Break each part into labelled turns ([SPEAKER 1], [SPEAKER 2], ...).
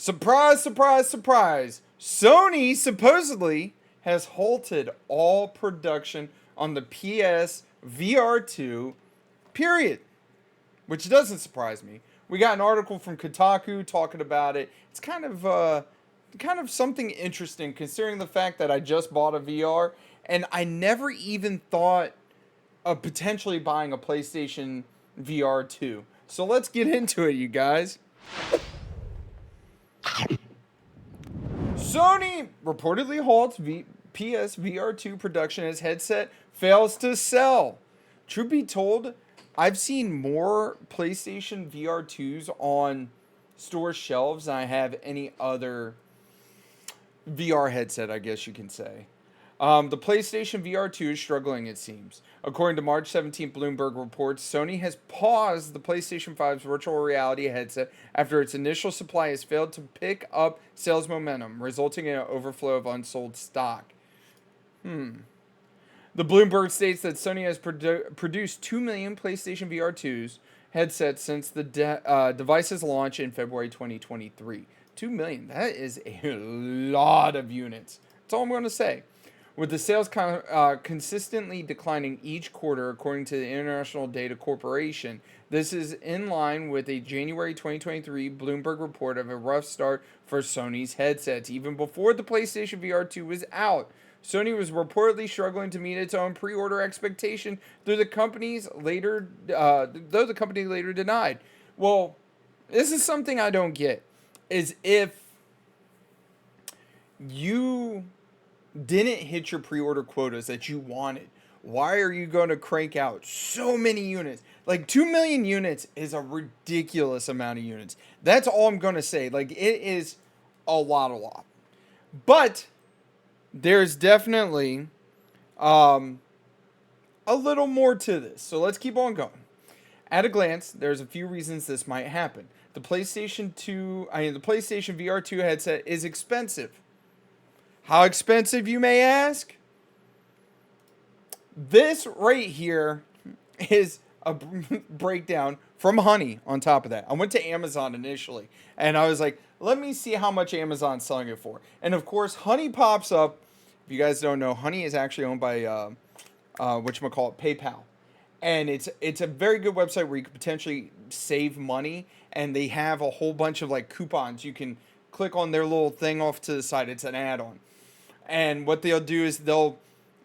[SPEAKER 1] Surprise, surprise, surprise. Sony supposedly has halted all production on the PSVR2, period. Which doesn't surprise me. We got an article from Kotaku talking about it. It's kind of something interesting considering the fact that I just bought a VR and I never even thought of potentially buying a PlayStation VR2. So let's get into it, you guys. Sony reportedly halts PSVR2 production as headset fails to sell. Truth be told, I've seen more PlayStation VR2s on store shelves than I have any other VR headset, I guess you can say. The PlayStation VR2 is struggling, it seems. According to March 17th Bloomberg reports, Sony has paused the PlayStation 5's virtual reality headset after its initial supply has failed to pick up sales momentum, resulting in an overflow of unsold stock. The Bloomberg states that Sony has produced 2 million PlayStation VR2s headsets since the device's launch in February 2023. 2 million, that is a lot of units. That's all I'm going to say. With the sales consistently declining each quarter, according to the International Data Corporation, this is in line with a January 2023 Bloomberg report of a rough start for Sony's headsets. Even before the PlayStation VR2 was out, Sony was reportedly struggling to meet its own pre-order expectation, though the company later denied. Well, this is something I don't get. Is if you didn't hit your pre-order quotas that you wanted, why are you going to crank out so many units? Like 2 million units is a ridiculous amount of units. That's all I'm going to say. Like, it is a lot. But there's definitely a little more to this. So let's keep on going. At a glance, there's a few reasons this might happen. The PlayStation VR2 headset is expensive. How expensive, you may ask? This right here is a breakdown from Honey on top of that. I went to Amazon initially, and I was like, let me see how much Amazon's selling it for. And of course, Honey pops up. If you guys don't know, Honey is actually owned by, PayPal. And it's a very good website where you could potentially save money, and they have a whole bunch of like coupons. You can click on their little thing off to the side. It's an add-on. And what they'll do is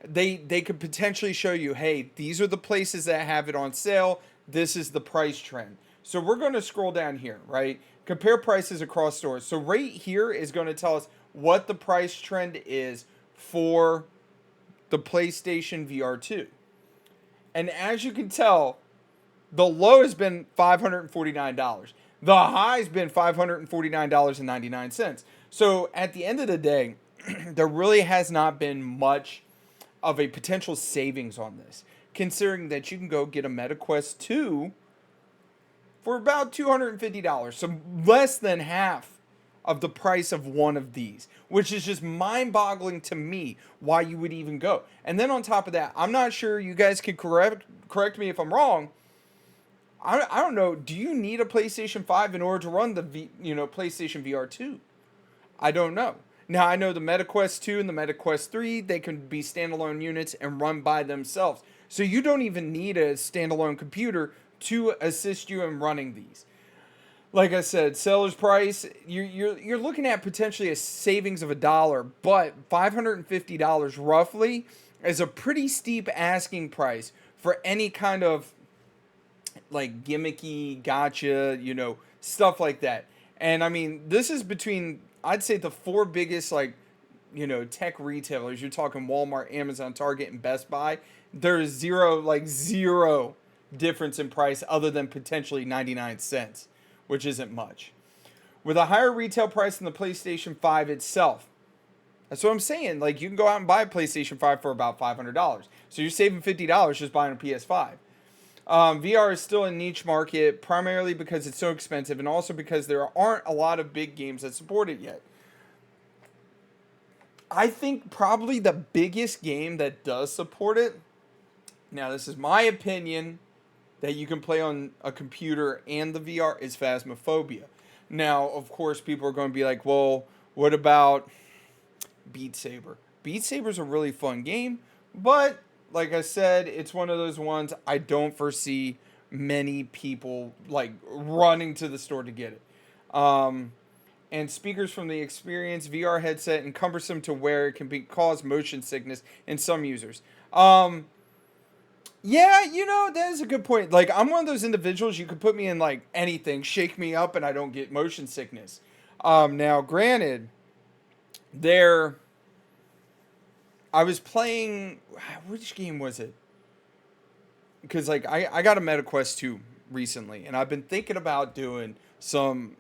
[SPEAKER 1] they could potentially show you, hey, these are the places that have it on sale. This is the price trend. So we're going to scroll down here, right? Compare prices across stores. So right here is going to tell us what the price trend is for the PlayStation VR2. And as you can tell, the low has been $549. The high's been $549.99. So at the end of the day, there really has not been much of a potential savings on this, considering that you can go get a MetaQuest 2 for about $250, so less than half of the price of one of these, which is just mind-boggling to me why you would even go. And then on top of that, I'm not sure, you guys can correct me if I'm wrong. I don't know. Do you need a PlayStation 5 in order to run the PlayStation VR2? I don't know. Now, I know the MetaQuest 2 and the MetaQuest 3, they can be standalone units and run by themselves. So you don't even need a standalone computer to assist you in running these. Like I said, seller's price, you're looking at potentially a savings of $1, but $550 roughly is a pretty steep asking price for any kind of like gimmicky gotcha, stuff like that. And I mean, this is between, I'd say, the four biggest tech retailers. You're talking Walmart, Amazon, Target, and Best Buy. There's zero difference in price other than potentially 99 cents, which isn't much. With a higher retail price than the PlayStation 5 itself. That's what I'm saying. Like, you can go out and buy a PlayStation 5 for about $500. So you're saving $50 just buying a PS5. VR is still a niche market, primarily because it's so expensive and also because there aren't a lot of big games that support it yet. I think probably the biggest game that does support it, now this is my opinion, that you can play on a computer and the VR is Phasmophobia. Now, of course, people are going to be like, well, what about Beat Saber? Beat Saber's a really fun game, but like I said, it's one of those ones I don't foresee many people like running to the store to get it. And speakers from the experience, VR headset, and cumbersome to wear, it can cause motion sickness in some users. Yeah, that is a good point. Like, I'm one of those individuals, you could put me in like anything, shake me up, and I don't get motion sickness. Now, granted, there, I was playing, which game was it? Because like I got a MetaQuest 2 recently, and I've been thinking about doing some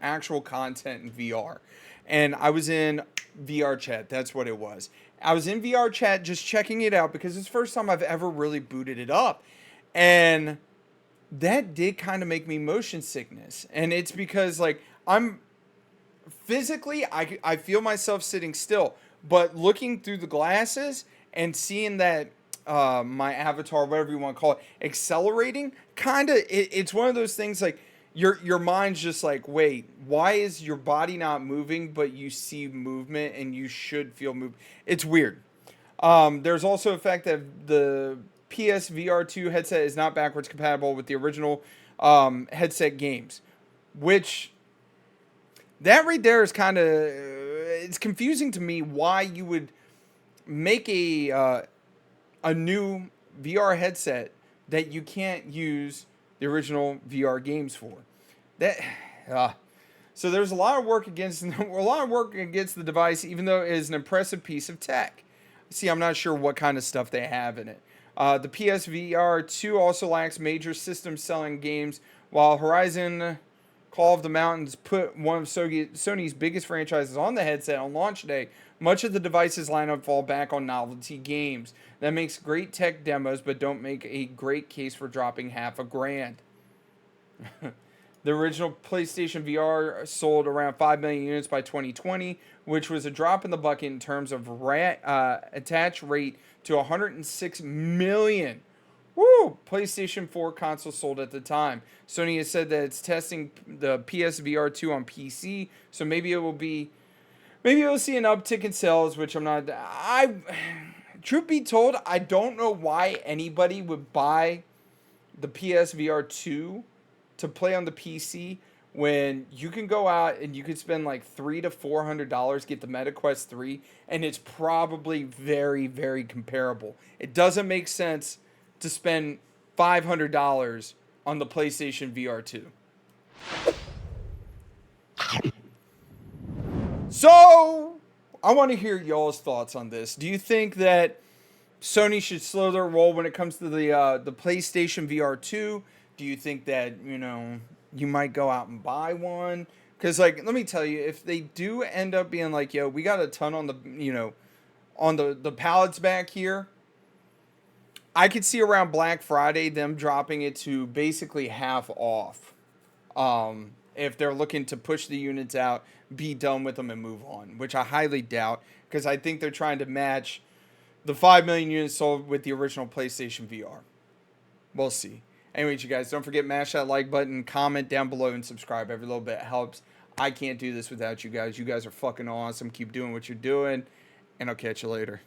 [SPEAKER 1] actual content in VR. And I was in VR chat, that's what it was. I was in VR chat just checking it out because it's the first time I've ever really booted it up. And that did kind of make me motion sickness. And it's because like I'm physically I feel myself sitting still, but looking through the glasses and seeing that my avatar, whatever you want to call it, accelerating, kind of it's one of those things like your mind's just like, wait, why is your body not moving but you see movement and you should feel movement? It's weird. There's also the fact that the PSVR2 headset is not backwards compatible with the original headset games, which that right there is kind of it's confusing to me why you would make a new VR headset that you can't use the original VR games for. That so there's a lot of work against the device, even though it is an impressive piece of tech. See, I'm not sure what kind of stuff they have in it. The PSVR 2 also lacks major system-selling games, while Horizon Call of the Mountains put one of Sony's biggest franchises on the headset on launch day. Much of the device's lineup fall back on novelty games. That makes great tech demos, but don't make a great case for dropping $500,000. The original PlayStation VR sold around 5 million units by 2020, which was a drop in the bucket in terms of attach rate to 106 million. Woo! PlayStation 4 consoles sold at the time. Sony has said that it's testing the PSVR 2 on PC, so maybe it will see an uptick in sales, which I'm not. Truth be told, I don't know why anybody would buy the PSVR 2 to play on the PC when you can go out and you could spend like $300 to $400, get the MetaQuest 3, and it's probably very, very comparable. It doesn't make sense to spend $500 on the PlayStation VR 2. So, I want to hear y'all's thoughts on this. Do you think that Sony should slow their roll when it comes to the PlayStation VR 2? Do you think that, you might go out and buy one? Because, like, let me tell you, if they do end up being like, yo, we got a ton on the pallets back here, I could see around Black Friday them dropping it to basically half off. If they're looking to push the units out, be done with them and move on, which I highly doubt, because I think they're trying to match the 5 million units sold with the original PlayStation VR. We'll see. Anyways, you guys, don't forget, mash that like button, comment down below, and subscribe. Every little bit helps. I can't do this without you guys. You guys are fucking awesome. Keep doing what you're doing, and I'll catch you later.